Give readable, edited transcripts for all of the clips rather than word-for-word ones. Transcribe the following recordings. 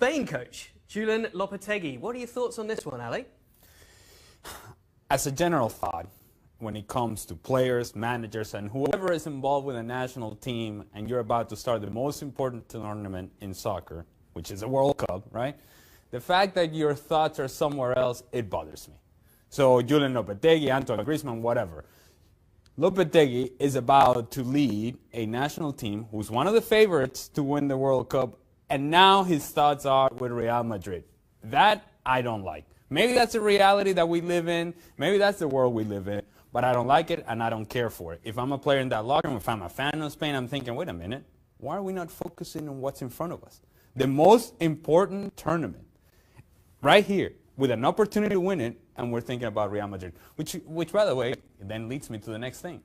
Spain coach, Julen Lopetegui. What are your thoughts on this one, Ali? As a general thought, when it comes to players, managers, and whoever is involved with a national team, and you're about to start the most important tournament in soccer, which is a World Cup, right? The fact that your thoughts are somewhere else, it bothers me. So Julen Lopetegui, Antoine Griezmann, whatever. Lopetegui is about to lead a national team who's one of the favorites to win the World Cup, and now his thoughts are with Real Madrid. That I don't like. Maybe that's the reality that we live in. Maybe that's the world we live in. But I don't like it, and I don't care for it. If I'm a player in that locker room, if I'm a fan of Spain, I'm thinking, wait a minute, why are we not focusing on what's in front of us? The most important tournament, right here, with an opportunity to win it, and we're thinking about Real Madrid. Which by the way, then leads me to the next thing.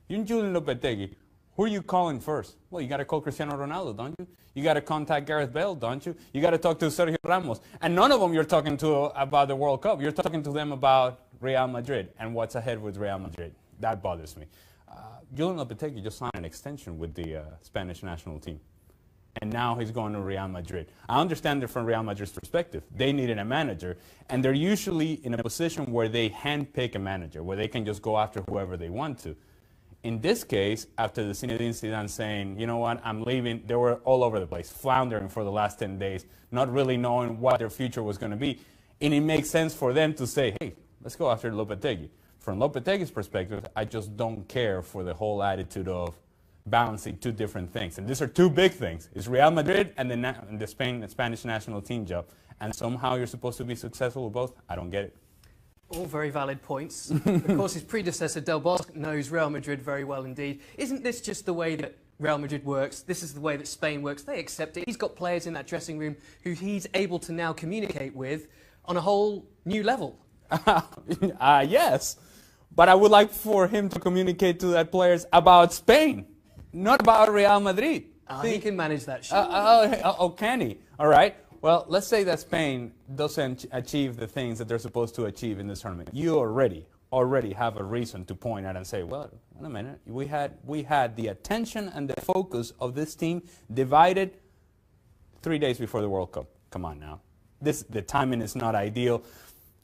You're Julen Lopetegui. Who are you calling first? Well, you got to call Cristiano Ronaldo, don't you? You got to contact Gareth Bale, don't you? You got to talk to Sergio Ramos. And none of them you're talking to about the World Cup. You're talking to them about Real Madrid and what's ahead with Real Madrid. That bothers me. Julen Lopetegui just signed an extension with the Spanish national team. And now he's going to Real Madrid. I understand it from Real Madrid's perspective. They needed a manager, and they're usually in a position where they handpick a manager, where they can just go after whoever they want to. In this case, after the Zinedine Zidane saying, you know what, I'm leaving, they were all over the place, floundering for the last 10 days, not really knowing what their future was going to be. And it makes sense for them to say, hey, let's go after Lopetegui. From Lopetegui's perspective, I just don't care for the whole attitude of balancing two different things. And these are two big things. It's Real Madrid and the Spanish national team job. And somehow you're supposed to be successful with both. I don't get it. All very valid points. Of course, his predecessor, Del Bosque, knows Real Madrid very well indeed. Isn't this just the way that Real Madrid works? This is the way that Spain works. They accept it. He's got players in that dressing room who he's able to now communicate with on a whole new level. Yes, but I would like for him to communicate to that players about Spain, not about Real Madrid. He can manage that shit. Can he? All right. Well, let's say that Spain doesn't achieve the things that they're supposed to achieve in this tournament. You already have a reason to point out and say, well, wait a minute, we had the attention and the focus of this team divided 3 days before the World Cup. Come on now. The timing is not ideal.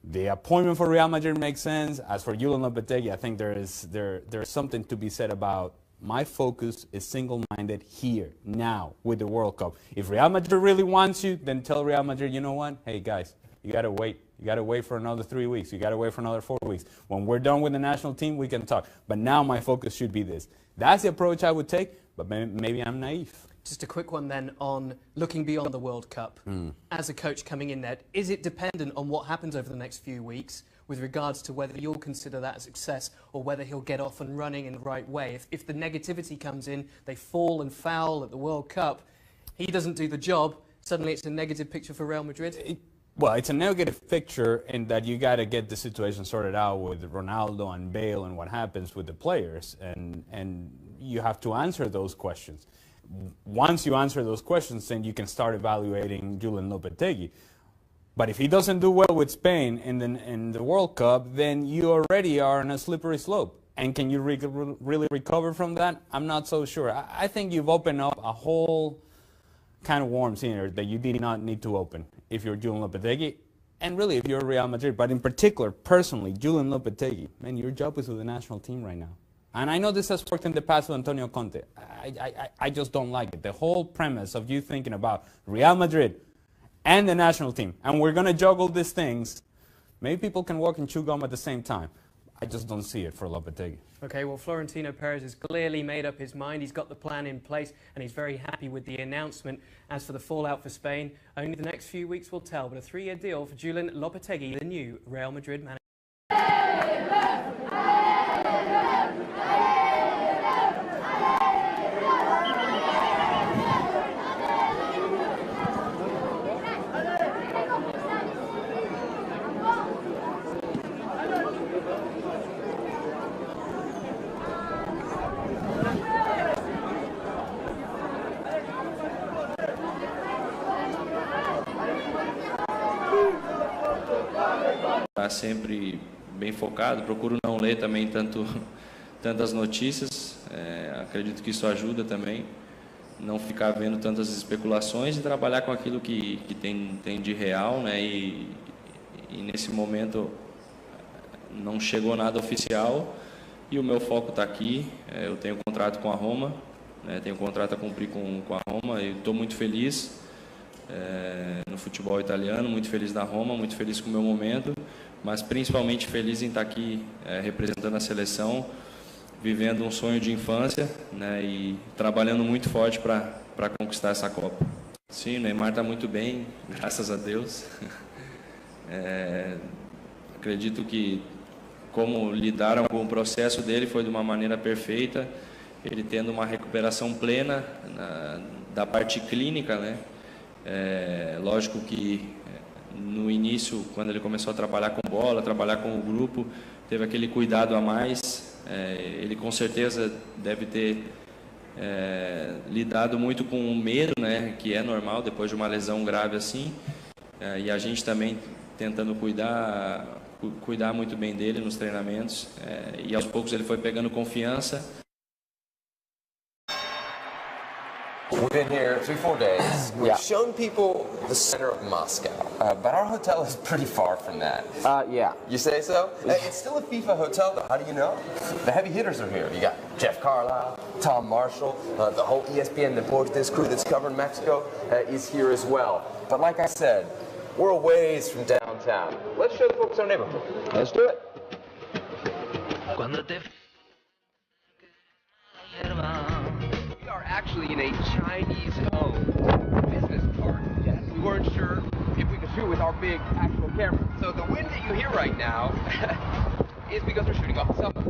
The appointment for Real Madrid makes sense. As for Julen Lopetegui, I think there's something to be said about my focus is single-minded here, now, with the World Cup. If Real Madrid really wants you, then tell Real Madrid, you know what? Hey, guys, you got to wait. You got to wait for another 3 weeks. You got to wait for another 4 weeks. When we're done with the national team, we can talk. But now my focus should be this. That's the approach I would take, but maybe I'm naive. Just a quick one then on looking beyond the World Cup. As a coach coming in there, is it dependent on what happens over the next few weeks with regards to whether you'll consider that a success or whether he'll get off and running in the right way? If the negativity comes in, they fall and foul at the World Cup, he doesn't do the job, suddenly it's a negative picture for Real Madrid? Well, it's a negative picture in that you got to get the situation sorted out with Ronaldo and Bale and what happens with the players, and you have to answer those questions. Once you answer those questions, then you can start evaluating Julen Lopetegui. But if he doesn't do well with Spain in the World Cup, then you already are on a slippery slope. And can you really recover from that? I'm not so sure. I think you've opened up a whole kind of worms here that you did not need to open if you're Julen Lopetegui, and really if you're Real Madrid. But in particular, personally, Julen Lopetegui, man, your job is with the national team right now. And I know this has worked in the past with Antonio Conte. I just don't like it. The whole premise of you thinking about Real Madrid and the national team, and we're going to juggle these things. Maybe people can walk and chew gum at the same time. I just don't see it for Lopetegui. Okay, well, Florentino Perez has clearly made up his mind. He's got the plan in place, and he's very happy with the announcement. As for the fallout for Spain, only the next few weeks will tell, but a 3-year deal for Julen Lopetegui, the new Real Madrid manager. Tá sempre bem focado, procuro não ler também tantas notícias, acredito que isso ajuda também, não ficar vendo tantas especulações e trabalhar com aquilo que tem de real, né? E nesse momento não chegou nada oficial e o meu foco está aqui. Eu tenho contrato com a Roma, né? Tenho contrato a cumprir com a Roma e estou muito feliz no futebol italiano, muito feliz na Roma, muito feliz com o meu momento, mas principalmente feliz em estar aqui representando a seleção, vivendo um sonho de infância, né, e trabalhando muito forte para conquistar essa Copa. Sim, o Neymar está muito bem, graças a Deus. Acredito que como lidaram com o processo dele foi de uma maneira perfeita, ele tendo uma recuperação plena da parte clínica, né? Lógico que no início, quando ele começou a trabalhar com bola, trabalhar com o grupo, teve aquele cuidado a mais. Ele com certeza deve ter lidado muito com o medo, né, que é normal depois de uma lesão grave assim, e a gente também tentando cuidar muito bem dele nos treinamentos, e aos poucos ele foi pegando confiança. We've been here 3-4 days. We've shown people the center of Moscow, but our hotel is pretty far from that. Yeah. You say so? It's still a FIFA hotel, though. How do you know? The heavy hitters are here. You got Jeff Carlisle, Tom Marshall, the whole ESPN Deportes crew that's covering Mexico is here as well. But like I said, we're a ways from downtown. Let's show the folks our neighborhood. Let's do it. We are actually in a Chinese-owned business park. Yes. We weren't sure if we could shoot with our big actual camera. So the wind that you hear right now is because we're shooting off the summer.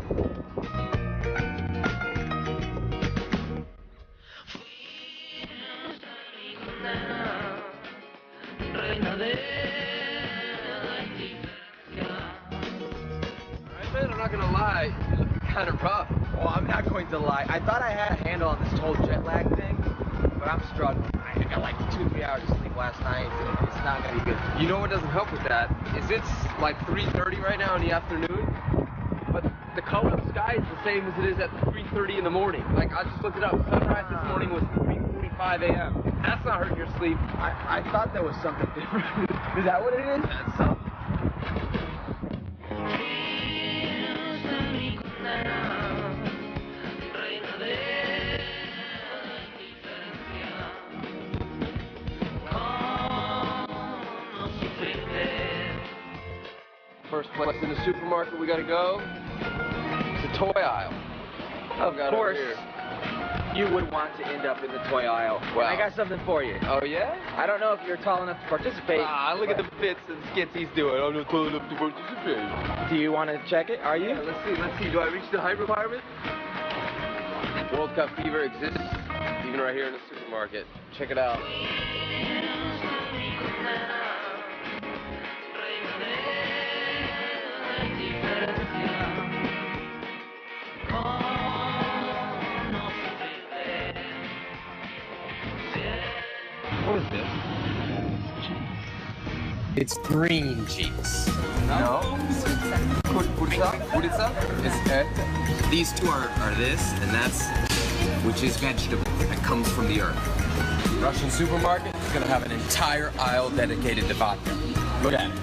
Alright, man, I'm not gonna lie, you're looking kind of rough. Well, I'm not going to lie. I thought I had a handle on this whole jet lag thing, but I'm struggling. I got like 2 or 3 hours of sleep last night, and it's not gonna be good. You know what doesn't help with that is it's like 3:30 right now in the afternoon, but the color of the sky is the same as it is at 3:30 in the morning. Like, I just looked it up. Sunrise this morning was 3:45 a.m. That's not hurting your sleep. I thought there was something different. Is that what it is? That's something. First place in the supermarket we gotta go. It's the toy aisle. Of course, you would want to end up in the toy aisle. Wow. I got something for you. Oh yeah? I don't know if you're tall enough to participate. Look at the bits and skits he's doing. I'm not tall enough to participate. Do you want to check it? Are you? Yeah, let's see. Do I reach the height requirement? World Cup fever exists even right here in the supermarket. Check it out. What is this? It's green cheese. No. Kurica is it? These two are this, and that's, which is vegetable that comes from the earth. Russian supermarket is gonna have an entire aisle dedicated to vodka. Look at it.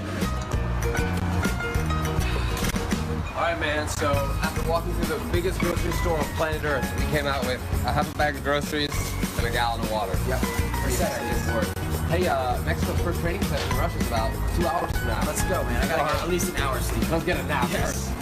Alright, man, so after walking through the biggest grocery store on planet Earth, we came out with a half a bag of groceries and a gallon of water. Yep. Hey, Mexico's first training session in Russia is about 2 hours from now. Let's go, man. I gotta get at least an hour sleep. Let's get a nap. Yes.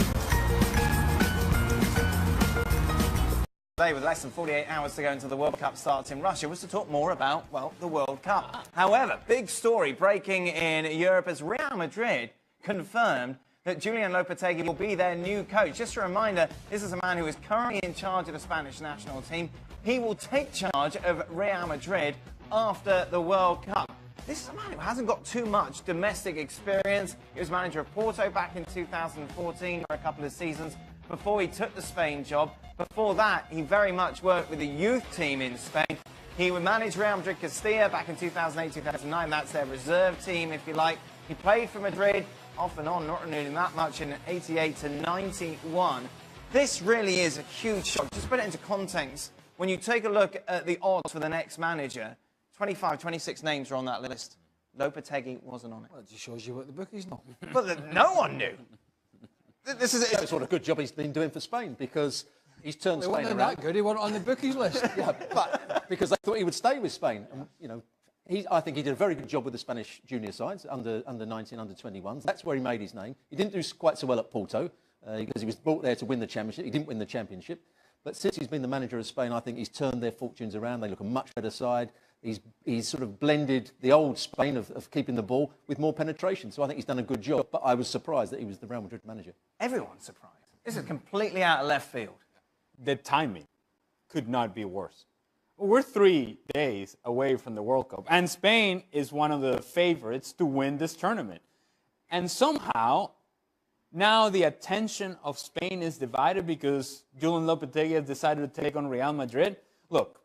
Today, with less than 48 hours to go until the World Cup starts in Russia, was to talk more about, well, the World Cup. However, big story breaking in Europe as Real Madrid confirmed that Julian Lopetegui will be their new coach. Just a reminder, this is a man who is currently in charge of the Spanish national team. He will take charge of Real Madrid after the World Cup. This is a man who hasn't got too much domestic experience. He was manager of Porto back in 2014 for a couple of seasons before he took the Spain job. Before that, he very much worked with the youth team in Spain. He would manage Real Madrid Castilla back in 2008-2009. That's their reserve team, if you like. He played for Madrid off and on, not renewing that much in 88 to 91. This really is a huge shock. Just put it into context when you take a look at the odds for the next manager, 25, 26 names are on that list. Lopetegui wasn't on it. Well, it just shows you what the bookies know. But no one knew. This is That's what a good job he's been doing for Spain, because he's turned They Spain weren't around. that good. He wasn't on the bookies list. Yeah, but because they thought he would stay with Spain. And, you know, I think he did a very good job with the Spanish junior sides, under 19, under 21s. That's where he made his name. He didn't do quite so well at Porto, because he was brought there to win the championship. He didn't win the championship. But since he's been the manager of Spain, I think he's turned their fortunes around. They look a much better side. He's sort of blended the old Spain of keeping the ball with more penetration. So I think he's done a good job. But I was surprised that he was the Real Madrid manager. Everyone's surprised. This is completely out of left field. The timing could not be worse. We're 3 days away from the World Cup, and Spain is one of the favorites to win this tournament. And somehow, now the attention of Spain is divided because Julen Lopetegui has decided to take on Real Madrid. Look,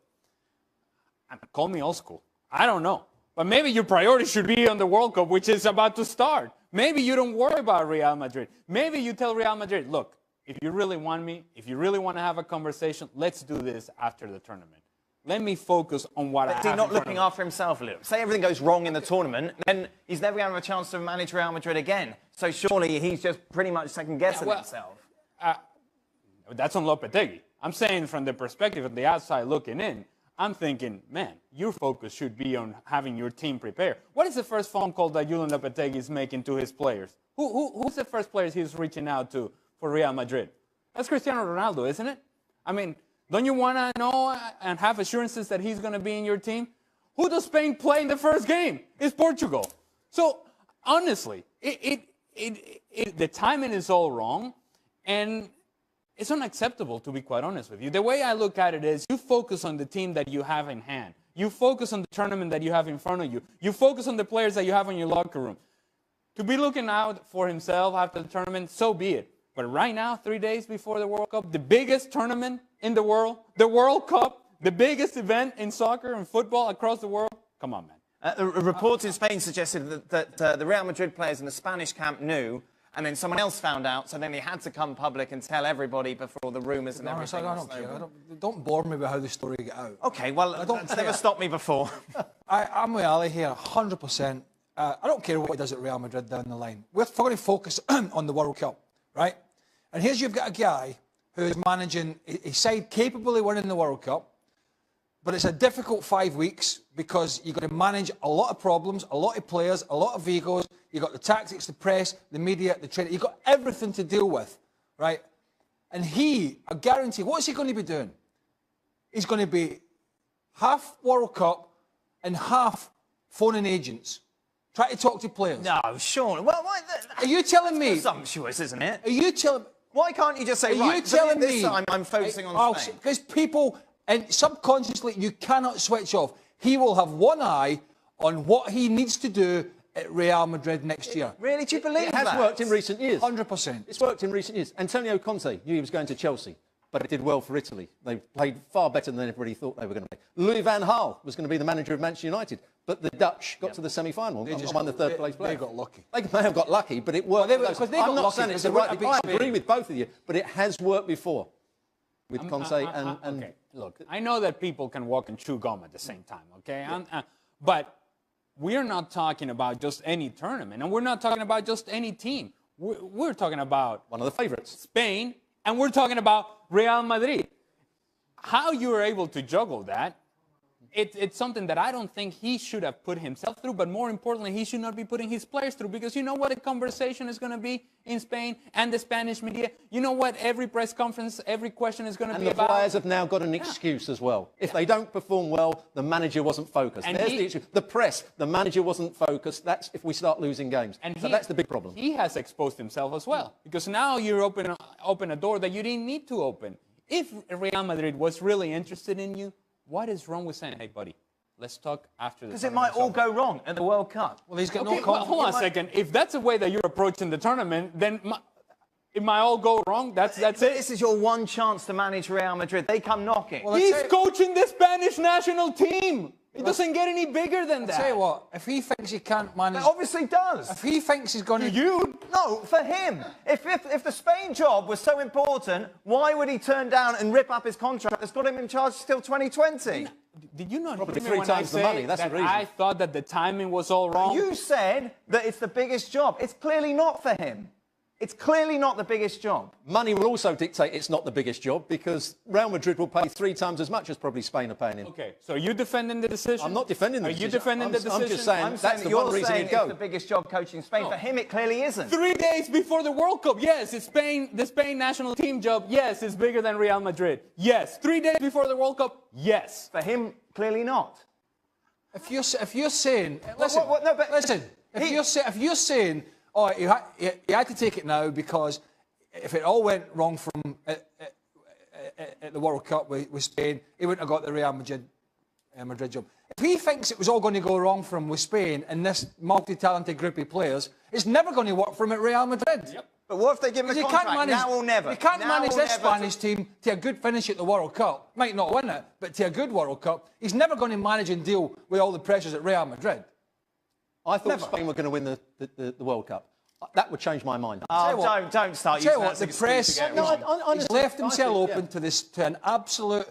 call me old school. I don't know. But maybe your priority should be on the World Cup, which is about to start. Maybe you don't worry about Real Madrid. Maybe you tell Real Madrid, look, if you really want me, if you really want to have a conversation, let's do this after the tournament. Let me focus on what I have. Is he not looking after himself a little? Say everything goes wrong in the tournament, then he's never going to have a chance to manage Real Madrid again. So surely he's just pretty much second-guessing himself. That's on Lopetegui. I'm saying from the perspective of the outside looking in, I'm thinking, man, your focus should be on having your team prepare. What is the first phone call that Julen Lopetegui is making to his players? Who's the first players he's reaching out to for Real Madrid? That's Cristiano Ronaldo, isn't it? I mean, don't you want to know and have assurances that he's going to be in your team? Who does Spain play in the first game? It's Portugal. So, honestly, the timing is all wrong, and it's unacceptable, to be quite honest with you. The way I look at it is you focus on the team that you have in hand. You focus on the tournament that you have in front of you. You focus on the players that you have in your locker room. To be looking out for himself after the tournament, so be it. But right now, 3 days before the World Cup, the biggest tournament in the World Cup, the biggest event in soccer and football across the world, come on, man. Reports in Spain suggested that the Real Madrid players in the Spanish camp knew, and then someone else found out, so then he had to come public and tell everybody before the rumours and everything. I don't care. Don't bore me with how the story got out. OK, well, that's never stopped me before. I'm with Ali here, 100%. I don't care what he does at Real Madrid down the line. We're going to focus on the World Cup, right? And here's you've got a guy who's managing a side capable of winning the World Cup, but it's a difficult 5 weeks because you've got to manage a lot of problems, a lot of players, a lot of egos. You've got the tactics, the press, the media, the training. You've got everything to deal with, right? And I guarantee, what's he going to be doing? He's going to be half World Cup and half phoning agents, trying to talk to players. No, Sean. Well, are you telling me? Presumptuous, isn't it? Are you telling? Why can't you just say, are you telling this me? time I'm focusing on Spain? Because people, and subconsciously, you cannot switch off. He will have one eye on what he needs to do at Real Madrid next year. Really? Do you believe that? It has worked in recent years. 100%. It's worked in recent years. Antonio Conte knew he was going to Chelsea, but it did well for Italy. They played far better than everybody thought they were going to play. Louis van Gaal was going to be the manager of Manchester United, but the Dutch got to the semi-final and won the third place player. They got lucky. They may have got lucky, but it worked. I'm not saying it's the right thing. I agree with both of you, but it has worked before with Conte and okay. Look, I know that people can walk and chew gum at the same time, okay? Yeah. But we're not talking about just any tournament, and we're not talking about just any team. We're talking about one of the favorites, Spain, and we're talking about Real Madrid. How you were able to juggle that, it's something that I don't think he should have put himself through, but more importantly, he should not be putting his players through, because you know what the conversation is going to be in Spain and the Spanish media? You know what every press conference, every question is going to be about? And the players have now got an excuse as well. If they don't perform well, the manager wasn't focused. And there's the issue. The press, the manager wasn't focused. That's if we start losing games. And so that's the big problem. He has exposed himself as well, because now you're open a door that you didn't need to open. If Real Madrid was really interested in you, what is wrong with saying, hey, buddy, let's talk after the Because it might all go wrong at the World Cup. Well, he's got no confidence. Hold on a second. If that's the way that you're approaching the tournament, then it might all go wrong. That's it. This is your one chance to manage Real Madrid. They come knocking. Well, he's coaching the Spanish national team. It doesn't get any bigger than that. I'll tell you what, if he thinks he can't manage... It obviously does. If he thinks he's going to... No, for him. If the Spain job was so important, why would he turn down and rip up his contract that's got him in charge till 2020? Did you not Probably hear me three when times I the say money, that's the that reason. I thought that the timing was all wrong? You said that it's the biggest job. It's clearly not for him. It's clearly not the biggest job. Money will also dictate it's not the biggest job because Real Madrid will pay 3 times as much as probably Spain are paying him. Okay, so are you defending the decision? I'm not defending the decision. Are you defending the decision? I'm just saying that's the one reason he'd it's go. the biggest job coaching Spain. No. For him, it clearly isn't. 3 days before the World Cup, yes, it's Spain, the Spain national team job, yes, it's bigger than Real Madrid. Yes. 3 days before the World Cup, yes. For him, clearly not. If you're saying... Listen, No, but listen, if you're saying, oh, you had to take it now because if it all went wrong from at the World Cup with Spain, he wouldn't have got the Real Madrid job. If he thinks it was all going to go wrong for him with Spain and this multi-talented group of players, it's never going to work for him at Real Madrid. Yep. But what if they give him a contract now or never? You can't Now manage or this never Spanish team to a good finish at the World Cup. Might not win it, but to a good World Cup. He's never going to manage and deal with all the pressures at Real Madrid. I thought Spain were going to win the World Cup. That would change my mind. Oh, don't start using that as an the excuse press, to get No, wrong. he's left himself open to an absolute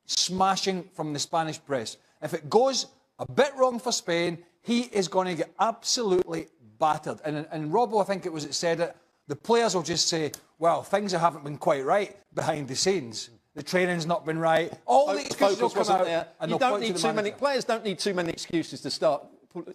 smashing from the Spanish press. If it goes a bit wrong for Spain, he is going to get absolutely battered. And Robbo, I think it was that said it, the players will just say, well, things haven't been quite right behind the scenes. The training's not been right. All the excuses will come out. There. And You they'll don't point to need the too many. manager. Players don't need too many excuses to start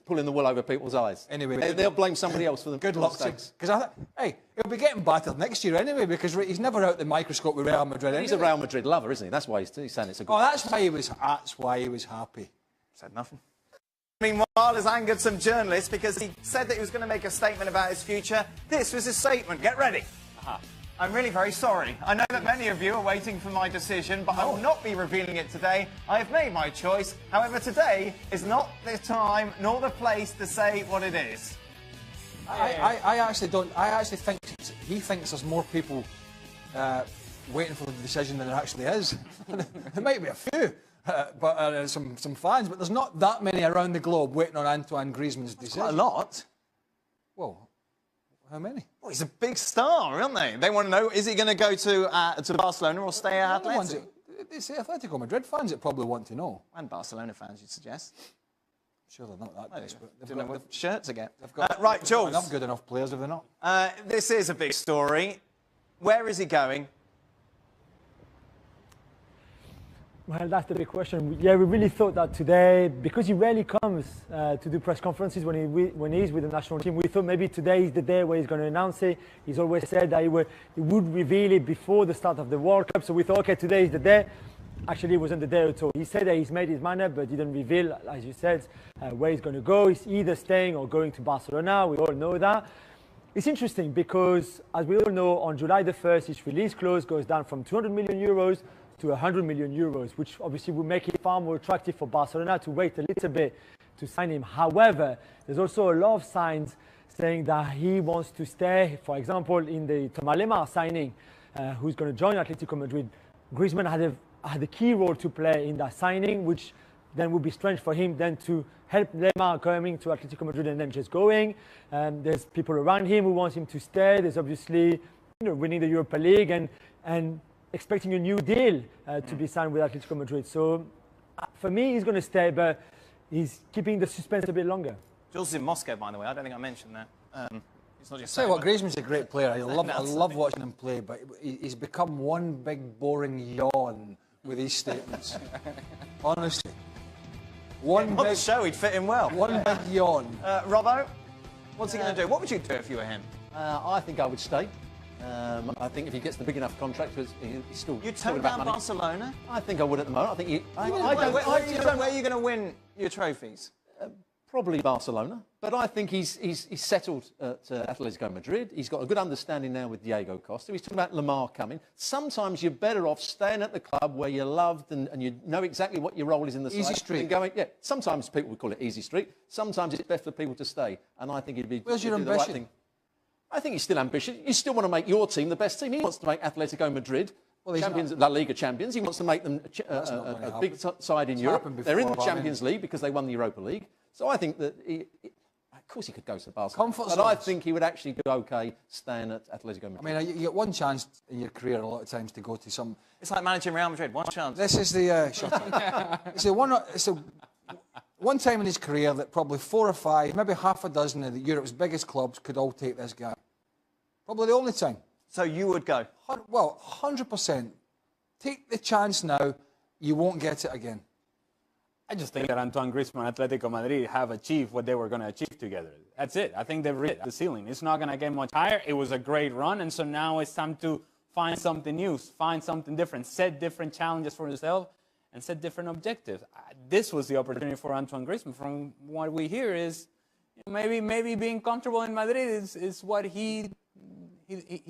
pulling the wool over people's eyes. Anyway, they'll blame somebody else for the good luck. mistakes. Because hey, he'll be getting battered next year anyway because he's never out the microscope with Real Madrid. He's a anyway. Real Madrid lover, isn't he? That's why he's saying it's a good. Oh, that's why he was happy. Said nothing. Meanwhile, has angered some journalists because he said that he was going to make a statement about his future. This was his statement. Get ready. I'm really very sorry. I know that many of you are waiting for my decision, but I will not be revealing it today. I have made my choice. However, today is not the time nor the place to say what it is. I actually don't. I actually think he thinks there's more people waiting for the decision than there actually is. There might be a few, but some fans, but there's not that many around the globe waiting on Antoine Griezmann's decision. Quite a lot. Well, how many? Well, he's a big star, aren't they? They want to know, is he going to go to Barcelona or stay at Atletico? It's the Atletico Madrid fans that probably want to know. And Barcelona fans, you'd suggest. Sure, they're not that desperate. Don't know what shirt to get. They've got, right, Jules. Enough good enough players, have they not? This is a big story. Where is he going? Well, that's the big question. Yeah, we really thought that today, because he rarely comes to do press conferences when he's with the national team, we thought maybe today is the day where he's going to announce it. He's always said that he would reveal it before the start of the World Cup. So we thought, okay, today is the day. Actually, it wasn't the day at all. He said that he's made his mind up, but didn't reveal, as you said, where he's going to go. He's either staying or going to Barcelona. We all know that. It's interesting because, as we all know, on July the 1st, his release clause goes down from 200 million euros to 100 million euros, which obviously would make it far more attractive for Barcelona to wait a little bit to sign him. However, there's also a lot of signs saying that he wants to stay, for example, in the Thomas Lemar signing, who's going to join Atletico Madrid. Griezmann had a key role to play in that signing, which then would be strange for him then to help Lemar coming to Atletico Madrid and then just going. There's people around him who want him to stay. There's obviously winning the Europa League and expecting a new deal to be signed with Atletico Madrid. So for me, he's going to stay, but he's keeping the suspense a bit longer. Jules is in Moscow, by the way. I don't think I mentioned that. It's not just Say what, Griezmann's a great player. I love watching him play, but he's become one big boring yawn with these statements. Honestly. On the show, he'd fit in well. One big yawn. Robbo, what's he going to do? What would you do if you were him? I think I would stay. I think if he gets the big enough contract, he's still You'd talking turn about down money. Barcelona? I think I would at the moment. I think Where are you going to win your trophies? Probably Barcelona, but I think he's settled at Atletico Madrid. He's got a good understanding now with Diego Costa. He's talking about Lemar coming. Sometimes you're better off staying at the club where you're loved and you know exactly what your role is in the side. Easy street. And going, yeah, sometimes people would call it easy street. Sometimes it's best for people to stay. And I think he'd be. Where's your do the right ambition? thing. I think he's still ambitious. You still want to make your team the best team. He wants to make Atletico Madrid Well, champions, La Liga champions. He wants to make them a big side in Europe. They're in the Champions League because they won the Europa League. So I think that, of course, he could go to Barcelona. But I think he would actually do okay staying at Atletico Madrid. I mean, you get one chance in your career a lot of times to go to some... It's like managing Real Madrid, one chance. This is the... it's the one time in his career that probably 4 or 5, maybe half a dozen of Europe's biggest clubs could all take this guy. Probably the only time. So you would go? Well, 100%. Take the chance now, you won't get it again. I just think that Antoine Griezmann and Atletico Madrid have achieved what they were going to achieve together. That's it. I think they've reached the ceiling. It's not going to get much higher. It was a great run, and so now it's time to find something new, find something different, set different challenges for yourself, and set different objectives. This was the opportunity for Antoine Griezmann. From what we hear is, maybe being comfortable in Madrid is what he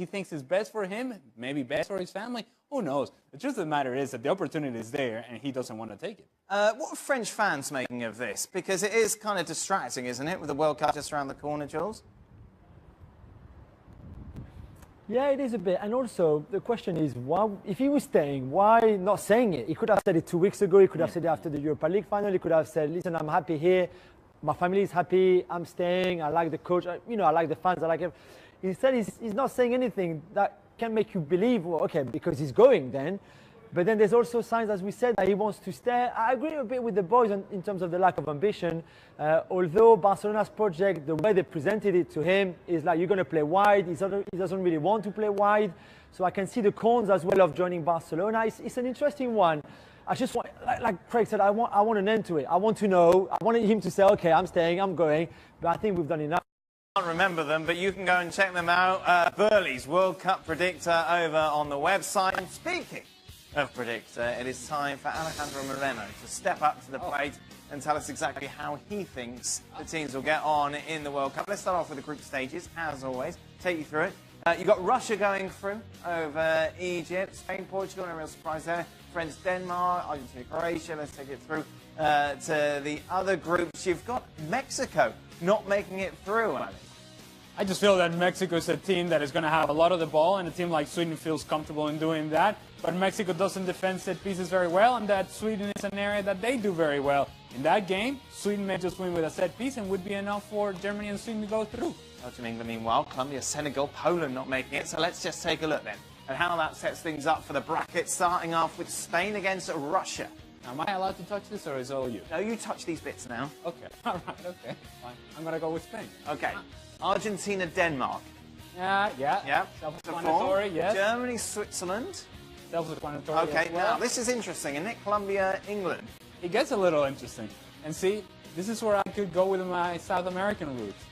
thinks is best for him, maybe best for his family. Who knows? The truth of the matter is that the opportunity is there, and he doesn't want to take it. What are French fans making of this? Because it is kind of distracting, isn't it, with the World Cup just around the corner, Jules? Yeah, it is a bit. And also, the question is, why, if he was staying, why not saying it? He could have said it 2 weeks ago. He could have said it after the Europa League final. He could have said, listen, I'm happy here. My family is happy. I'm staying. I like the coach. I like the fans. I like him. Instead, he's not saying anything that can make you believe, well, okay, because he's going then. But then there's also signs, as we said, that he wants to stay. I agree a bit with the boys in terms of the lack of ambition. Although Barcelona's project, the way they presented it to him, is like, you're going to play wide. He doesn't really want to play wide. So I can see the cons as well of joining Barcelona. It's an interesting one. I just want, like Craig said, I want an end to it. I want to know. I wanted him to say, okay, I'm staying, I'm going. But I think we've done enough. I can't remember them, but you can go and check them out. Burley's World Cup Predictor over on the website. And speaking of Predictor, it is time for Alejandro Moreno to step up to the plate and tell us exactly how he thinks the teams will get on in the World Cup. Let's start off with the group stages, as always. Take you through it. You've got Russia going through over Egypt, Spain, Portugal, no real surprise there. Friends, Denmark, Argentina, Croatia. Let's take it through to the other groups. You've got Mexico not making it through, Ali. I just feel that Mexico is a team that is going to have a lot of the ball, and a team like Sweden feels comfortable in doing that. But Mexico doesn't defend set pieces very well, and that Sweden is an area that they do very well. In that game, Sweden may just win with a set piece and would be enough for Germany and Sweden to go through. Belgium, England, meanwhile, Colombia, Senegal, Poland not making it. So let's just take a look then at how that sets things up for the bracket, starting off with Spain against Russia. Am I allowed to touch this, or is it all you? No, you touch these bits now. Okay, all right, okay, fine. I'm going to go with Spain. Okay. Argentina, Denmark. Yeah. Self-explanatory, yes. Germany, Switzerland. Self-explanatory. Okay, well. now this is interesting, isn't it? Colombia, England. It gets a little interesting. And see, this is where I could go with my South American roots.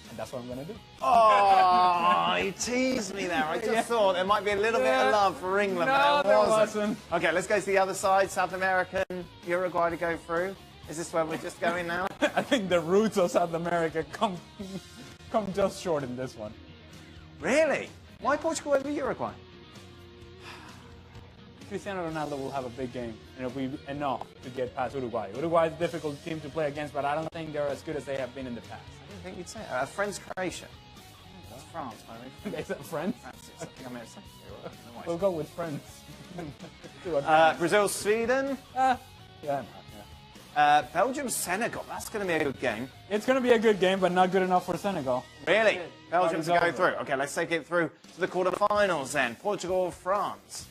And that's what I'm going to do. Oh, he teased me there. I just thought there might be a little bit of love for England, no, but there wasn't. Okay, let's go to the other side. South American, Uruguay to go through. Is this where we're just going now? I think the roots of South America come just short in this one. Really? Why Portugal over Uruguay? Cristiano Ronaldo will have a big game, and it'll be enough to get past Uruguay. Uruguay is a difficult team to play against, but I don't think they're as good as they have been in the past. I didn't think you'd say that. France, Croatia. That's France, maybe. Is that France? France. We'll go with France. Brazil, Sweden. Yeah. Belgium, Senegal. That's going to be a good game. It's going to be a good game, but not good enough for Senegal. Really? Belgium to go through. Okay, let's take it through to the quarterfinals then. Portugal, France.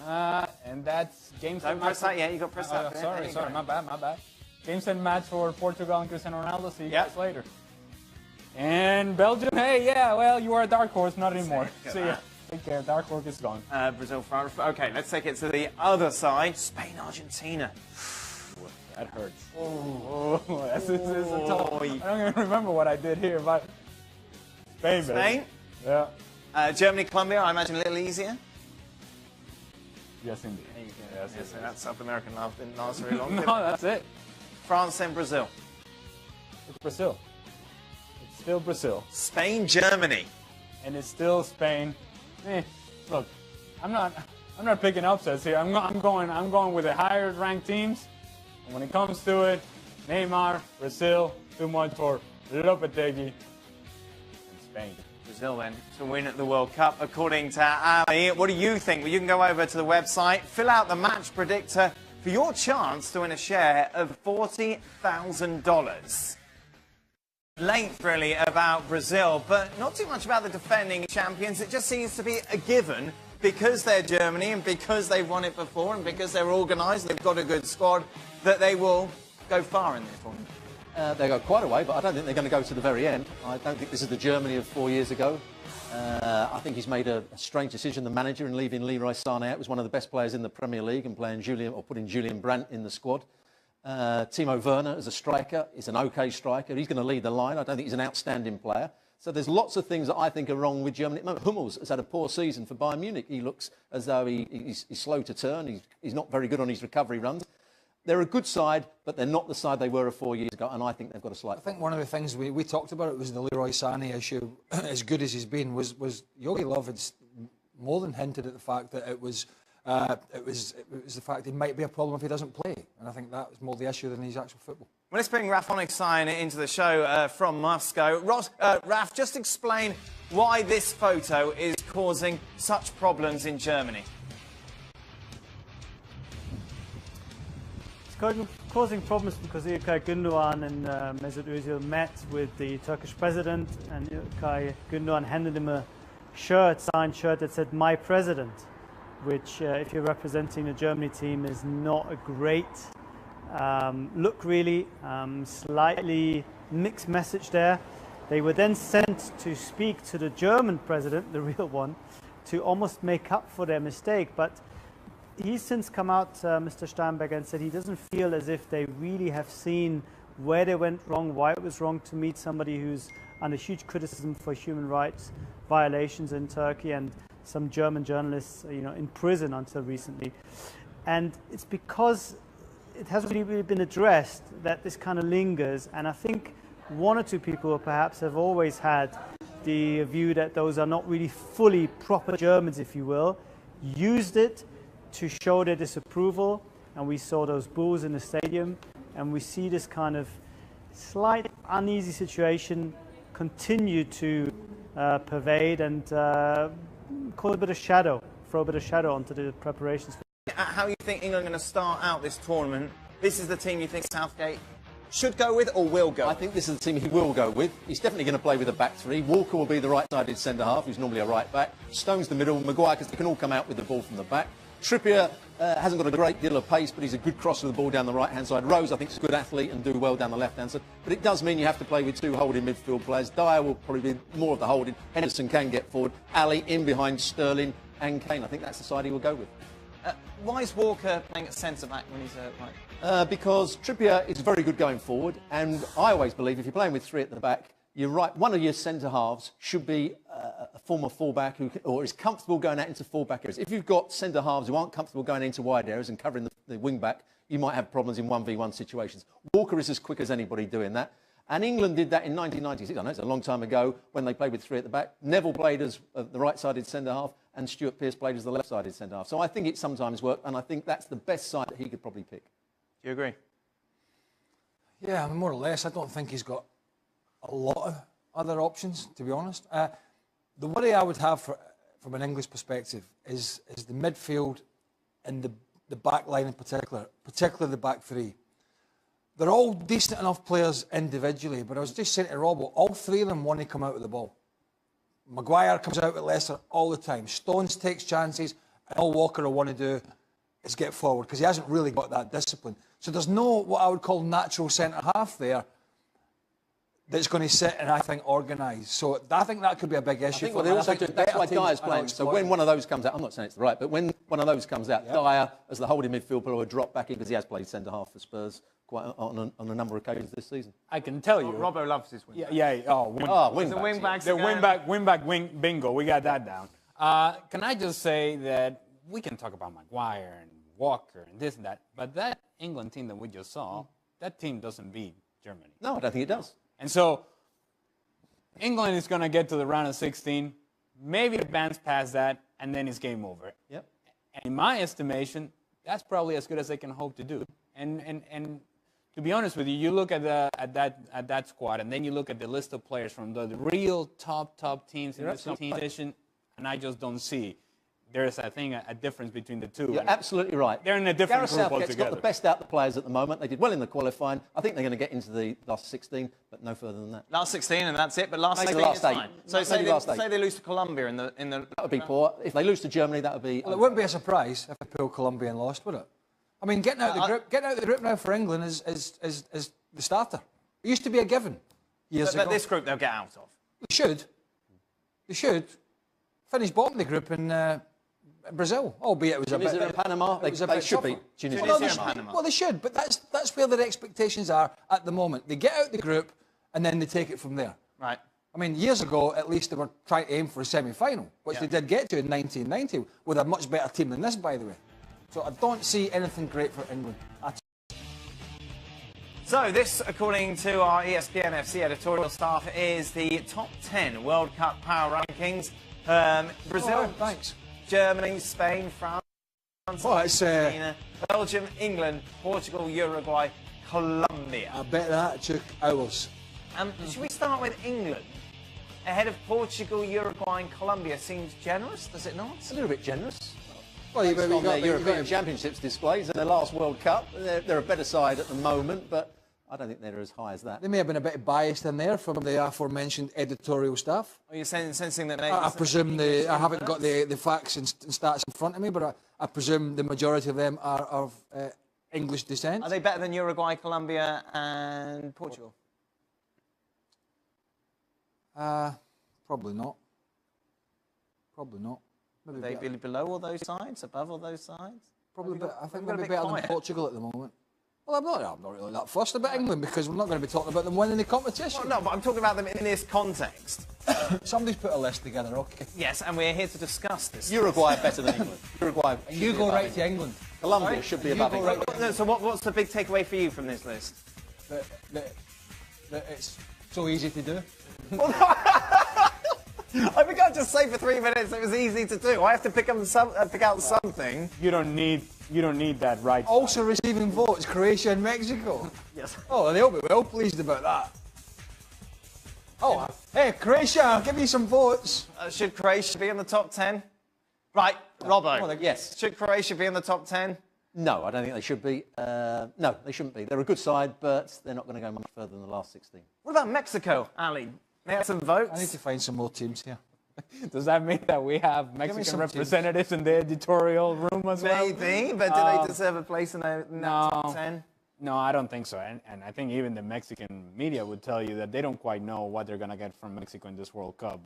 And that's game set. Don't press that yet. You got to press that. Sorry. My bad. Game set match for Portugal and Cristiano Ronaldo. See you guys later. And Belgium, hey, yeah, well, you are a dark horse, not anymore. See ya. Take care. Dark horse is gone. Brazil, France. Okay, let's take it to the other side. Spain, Argentina. That hurts. This is a tough. I don't even remember what I did here, but Spain. Spain? Yeah. Germany, Colombia, I imagine a little easier. Yes, indeed. Yes, that South American love didn't last very long. No, that's it. France and Brazil. It's Brazil. It's still Brazil. Spain, Germany. And it's still Spain. Look, I'm not picking upsets here. I'm going with the higher ranked teams. And when it comes to it, Neymar, Brazil, too much for Lopetegui, and Spain. Brazil then to win the World Cup, according to Ali. What do you think? Well, you can go over to the website, fill out the match predictor for your chance to win a share of $40,000. Length really about Brazil, but not too much about the defending champions. It just seems to be a given because they're Germany and because they've won it before and because they're organised, they've got a good squad, that they will go far in this tournament. They go quite a way, but I don't think they're going to go to the very end. I don't think this is the Germany of 4 years ago. I think he's made a strange decision, the manager, in leaving Leroy Sané out. Was one of the best players in the Premier League and putting Julian Brandt in the squad. Timo Werner as a striker is an OK striker. He's going to lead the line. I don't think he's an outstanding player. So there's lots of things that I think are wrong with Germany. Hummels has had a poor season for Bayern Munich. He looks as though he's slow to turn. He's not very good on his recovery runs. They're a good side, but they're not the side they were 4 years ago, and I think they've got a slight... I think one of the things we talked about it was the Leroy Sané issue. As good as he's been, was Jogi Löw had more than hinted at the fact that it was the fact he might be a problem if he doesn't play, and I think that was more the issue than his actual football. Well, let's bring Raf Onyxine into the show from Moscow. Raf, just explain why this photo is causing such problems in Germany. Causing problems because İlkay Gündoğan and Mesut Özil met with the Turkish president, and İlkay Gündoğan handed him a signed shirt that said "My President," which, if you're representing the Germany team, is not a great look, really. Slightly mixed message there. They were then sent to speak to the German president, the real one, to almost make up for their mistake, but he's since come out, Mr. Steinberger, and said he doesn't feel as if they really have seen where they went wrong, why it was wrong to meet somebody who's under huge criticism for human rights violations in Turkey, and some German journalists, in prison until recently. And it's because it hasn't really been addressed that this kind of lingers, and I think one or two people perhaps have always had the view that those are not really fully proper Germans, if you will, used it to show their disapproval, and we saw those boos in the stadium, and we see this kind of slight uneasy situation continue to pervade and throw a bit of shadow onto the preparations. How do you think England are going to start out this tournament? This is the team you think Southgate should go with or will go with? I think this is the team he will go with. He's definitely going to play with a back three. Walker will be the right-sided centre-half, who's normally a right-back. Stone's the middle. Maguire, because they can all come out with the ball from the back. Trippier hasn't got a great deal of pace, but he's a good crosser of the ball down the right-hand side. Rose, I think, is a good athlete and do well down the left-hand side. But it does mean you have to play with two holding midfield players. Dyer will probably be more of the holding. Henderson can get forward. Ali in behind Sterling and Kane. I think that's the side he will go with. Why is Walker playing at centre-back when he's right? Because Trippier is very good going forward, and I always believe if you're playing with three at the back, you're right. One of your centre-halves should be a former full-back or is comfortable going out into full-back areas. If you've got centre-halves who aren't comfortable going into wide areas and covering the wing-back, you might have problems in 1v1 situations. Walker is as quick as anybody doing that. And England did that in 1996. I know it's a long time ago when they played with three at the back. Neville played as the right-sided centre-half and Stuart Pearce played as the left-sided centre-half. So I think it sometimes worked, and I think that's the best side that he could probably pick. Do you agree? Yeah, more or less. I don't think he's got a lot of other options, to be honest. The worry I would have from an English perspective is the midfield and the back line in particular, particularly the back three. They're all decent enough players individually, but I was just saying to Robbo, all three of them want to come out with the ball. Maguire comes out with Leicester all the time. Stones takes chances, and all Walker will want to do is get forward, because he hasn't really got that discipline. So there's no, what I would call, natural centre-half there that's going to sit and, I think, organise. So I think that could be a big issue. That's why Dyer's playing. So when one of those comes out, I'm not saying it's the right, but when one of those comes out, Dyer, as the holding midfield player, will drop back in, because he has played centre-half for Spurs quite on a number of occasions this season. I can tell you. Robbo loves his wing. Wing bingo. We got that down. Can I just say that we can talk about Maguire and Walker and this and that, but that England team that we just saw, that team doesn't beat Germany. No, I don't think it does. And so England is going to get to the round of 16, maybe advance past that, and then it's game over. Yep. And in my estimation, that's probably as good as they can hope to do. And To be honest with you, you look at that squad, and then you look at the list of players from the real top teams in this competition, and I just don't see. There's, I think, a difference between the two. You're absolutely right. They're in a different Gareth group Southgate's altogether. got the best out of the players at the moment. They did well in the qualifying. I think they're going to get into the last 16, but no further than that. Last 16 and that's it, but last Maybe 16 last is eight. fine. So say they lose to Colombia in the... That would be poor. If they lose to Germany, that would be... Well, it wouldn't be a surprise if they pulled Colombia and lost, would it? I mean, getting out of the group now for England is the starter. It used to be a given years ago. But this group they'll get out of. They should. They should. Finish bottom of the group in Brazil, albeit it was a bit... Tunisia and Panama, they should beat Tunisia and Panama. Well, they should, but that's where their expectations are at the moment. They get out the group and then they take it from there. Right. I mean, years ago, at least they were trying to aim for a semi-final, which they did get to in 1990 with a much better team than this, by the way. So I don't see anything great for England at all. So this, according to our ESPN FC editorial staff, is the top 10 World Cup power rankings. Brazil, thanks. Germany, Spain, France, Argentina, Belgium, England, Portugal, Uruguay, Colombia. I bet that took hours. Should we start with England? Ahead of Portugal, Uruguay and Colombia seems generous, does it not? A little bit generous. Well, you've got their European Championships displays and their last World Cup. They're a better side at the moment, but I don't think they're as high as that. They may have been a bit biased in there from the aforementioned editorial staff. Are you sensing that? I presume I haven't got the facts and stats in front of me, but I presume the majority of them are of English descent. Are they better than Uruguay, Colombia, and Portugal? Probably not. Probably not. Maybe would they be below all those sides, above all those sides? Probably. I think they'll be better than Portugal at the moment. Well, I'm not really that fussed about England because we're not going to be talking about them winning the competition. Well, no, but I'm talking about them in this context. Somebody's put a list together, okay. Yes, and we're here to discuss this. Uruguay better than England. Uruguay. You go right to England. Colombia should be above England. Right. So what's the big takeaway for you from this list? That it's so easy to do. I think I just say for 3 minutes it was easy to do. I have to pick out something. You don't need that, right? Also receiving votes, Croatia and Mexico. Yes. Oh, they'll be well pleased about that. Oh, hey, Croatia, I'll give you some votes. Should Croatia be in the top 10? Right, Robbo. Well, yes. Should Croatia be in the top 10? No, I don't think they should be. No, they shouldn't be. They're a good side, but they're not going to go much further than the last 16. What about Mexico, Ali? They have some votes. I need to find some more teams here. Does that mean that we have Mexican representatives in the editorial room as well? Maybe, but do they deserve a place in that top 10? No, I don't think so. And I think even the Mexican media would tell you that they don't quite know what they're going to get from Mexico in this World Cup.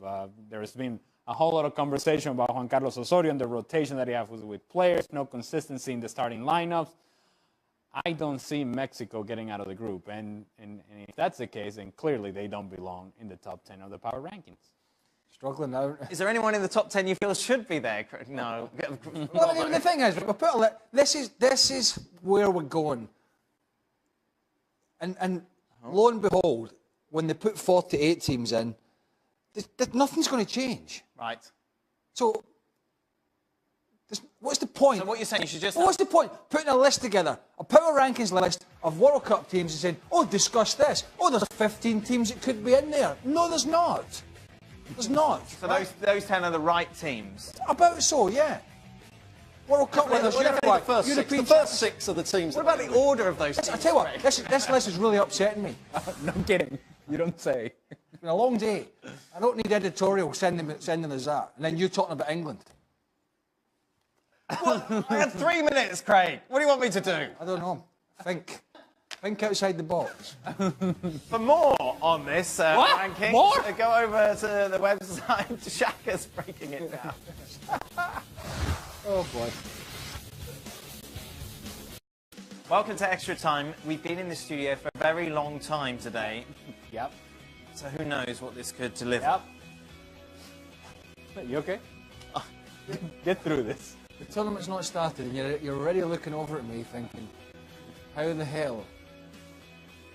There's been a whole lot of conversation about Juan Carlos Osorio and the rotation that he has with players, no consistency in the starting lineups. I don't see Mexico getting out of the group. And if that's the case, then clearly they don't belong in the top 10 of the power rankings. Struggling now. Is there anyone in the top 10 you feel should be there? No. Well, the thing is, this is where we're going. And lo and behold, when they put 48 teams in, nothing's going to change. Right. So, what's the point? So what you're saying, you should just... What's the point? Putting a list together, a power rankings list of World Cup teams and saying, oh, discuss this. Oh, there's 15 teams that could be in there. No, there's not. There's not. So those 10 are the right teams? About so, yeah. World Cup winners, Uruguay, the first six of the teams. What about the order of those teams? I tell you what, this list is really upsetting me. No kidding. You don't say. It's been a long day. I don't need editorial sending us that. And then you talking about England. Well, I had 3 minutes, Craig. What do you want me to do? I don't know. Think outside the box. For more on this ranking, go over to the website. Shaka's breaking it down. Oh, boy. Welcome to Extra Time. We've been in the studio for a very long time today. Yep. So who knows what this could deliver. Yep. You okay? Get through this. The tournament's not started and you're already looking over at me thinking, how the hell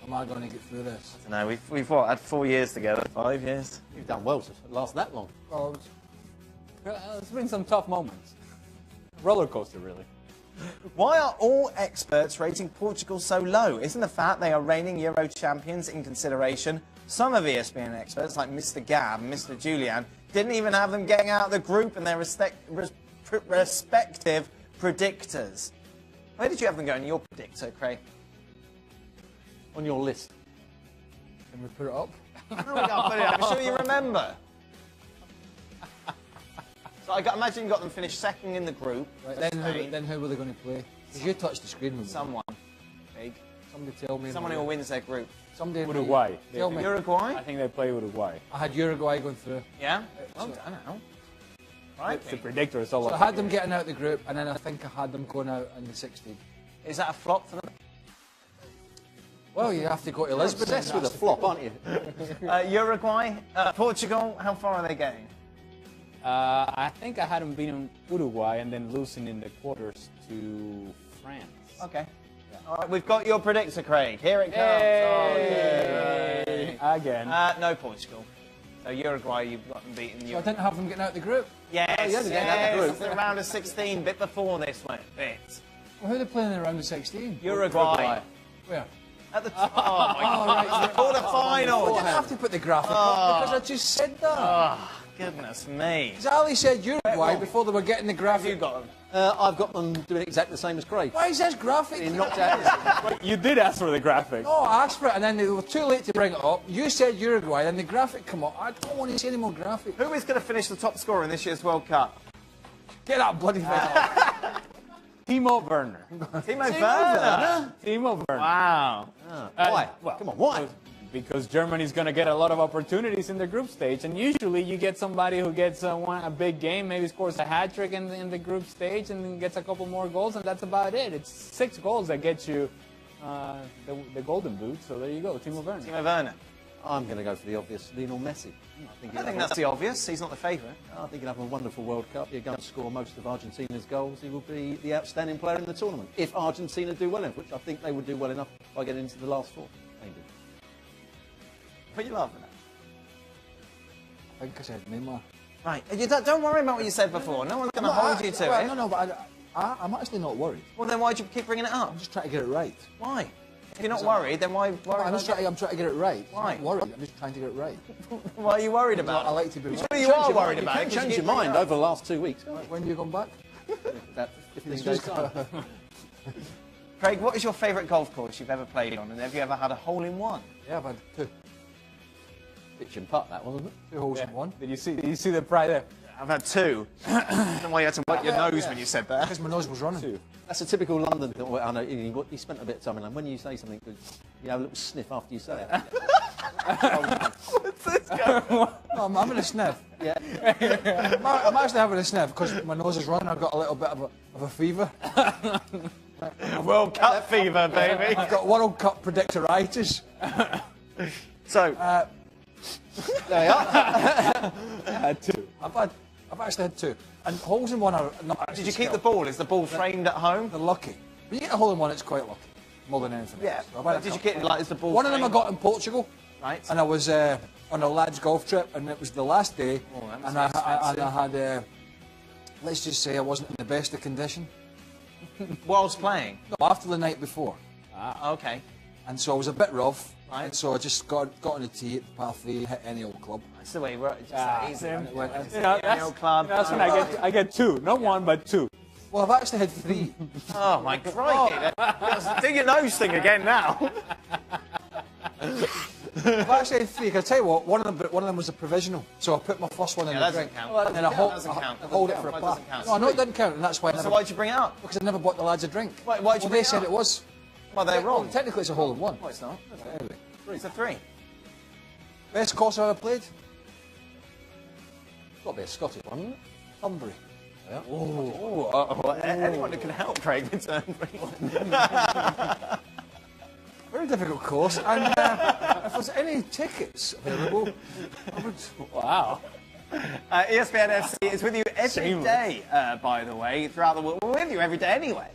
am I going to get through this? I don't know, we've what, had 4 years together, 5 years? You've done well to last that long. Well, it's been some tough moments. Roller coaster, really. Why are all experts rating Portugal so low? Isn't the fact they are reigning Euro champions in consideration? Some of ESPN experts, like Mr. Gab and Mr. Julian, didn't even have them getting out of the group in their respective predictors. Where did you have them going in your predictor, Craig? On your list. Can we put it up? No, we can't put it up. I'm sure you remember. So imagine you got them finished second in the group. Right, then how were they going to play? Because you touched the screen with me. Someone big. Somebody tell me. Someone who wins their group. Somebody. Uruguay. Tell me. Uruguay? I think they play Uruguay. I had Uruguay going through. Yeah? Well done now. Right. The predictor is all So up I had here. them getting out of the group, and then I think I had them going out in the 16. Is that a flop for them? Well, you have to go to Lisbon. Obsessed with a flop, aren't you? Uruguay? Portugal? How far are they getting? I think I had them beating Uruguay and then losing in the quarters to France. Okay. Yeah. All right, we've got your predictor, Craig. Here it comes. Yay! Oh, Again. no Portugal. So Uruguay, you've got them beaten. So I didn't have them getting out of the group. Yes, Oh, yeah, they're getting out of the group. The round of 16, bit before this one. Bit. Well, who are they playing in the round of 16? Uruguay. Where? At the top. Oh, my God. It's the quarter-final. I didn't have to put the graphic up because I just said that. Oh, goodness me. Because Ali said Uruguay before they were getting the graphic. You got them. I've got them doing exactly the same as Craig. Why is this graphic? Being knocked out. You did ask for the graphic. No, I asked for it and then they were too late to bring it up. You said Uruguay, then the graphic come up. I don't want to see any more graphic. Who is going to finish the top scorer in this year's World Cup? Get that bloody thing off. Timo Werner. Timo Werner. Timo Werner. Wow. Why? Well, Come on, why? Because Germany's going to get a lot of opportunities in the group stage, and usually you get somebody who gets a big game, maybe scores a hat trick in the group stage, and then gets a couple more goals, and that's about it. It's 6 goals that get you the golden boot. So there you go, Timo Werner. Timo Werner. I'm going to go for the obvious Lionel Messi. I I think that's the obvious. He's not the favourite. I think he'll have a wonderful World Cup. He'll go and score most of Argentina's goals. He will be the outstanding player in the tournament. If Argentina do well enough, which I think they would do well enough by getting into the last 4. Maybe. What are you laughing at? I think I said Neymar. Right. Don't worry about what you said before. No one's going to hold you to it. No, but I'm actually not worried. Well, then why do you keep bringing it up? I'm just trying to get it right. Why? If you're not worried, then why worry I'm about it? trying to get it right. Why? I'm not worried. I'm just trying to get it right. Why are you worried about I it? like to be right. Sure you are worried about You it. can 'cause change keep your bringing mind it up. over the last 2 weeks. When do you come back? About 15 days time. Craig, what is your favourite golf course you've ever played on? And have you ever had a hole-in-one? Yeah, I've had 2. Pitch and putt, that one, wasn't it? 2 holes in 1. Did you see the pride there? I've had 2. I don't know why you had to wipe your nose when you said that. Because my nose was running. 2. That's a typical London thing. Well, I know he spent a bit of time in London. When you say something good, you have a little sniff after you say it. What's this guy? No, I'm having a sniff. Yeah. I'm actually having a sniff because my nose is running. I've got a little bit of a fever. World Cup fever, baby. I've got World Cup predictoritis. So, There we are. I had 2. I've actually had 2. And holes in 1 are not actually did you keep the skill. ball? Is the ball framed at home? They're lucky. When you get a hole in 1, it's quite lucky. More than anything Yeah. else. So I've had But a did you couple. get, like, is the ball One of them I framed? got in Portugal. Right. And I was on a lads' golf trip, and it was the last day. Oh, that must and be I expensive. had, let's just say I wasn't in the best of condition. Whilst playing? No, after the night before. Ah, okay. And so I was a bit rough. Right. And so I just got on the tee at par 3, hit any old club. That's the way you work. Just that easy. And it went in. You know, Any old club. that's when I get 2. Not 1, but 2. Well, I've actually had 3. Oh, my crikey. Do your nose thing again now. I've actually had 3. Can I tell you what? One of them was a provisional. So I put my first one in Yeah, the that drink. doesn't count. And then I Doesn't count. hold it for a That par. doesn't count. No, I know it didn't count, and that's why I So never, why'd you bring it up? because I never bought the lads a drink. Why'd you Well, bring they it said up? it was. Well, they're Well, wrong. technically, it's a hole in 1. No, it's not. Anyway. It's a 3. Best course I've ever played? Got to be a Scottish one, isn't it? Bunbury. Yeah. Anyone who can help Craig return. Very difficult course. And if there's any tickets available, I would. Wow. ESPN FC is with you every day, by the way, throughout the world. We're with you every day anyway.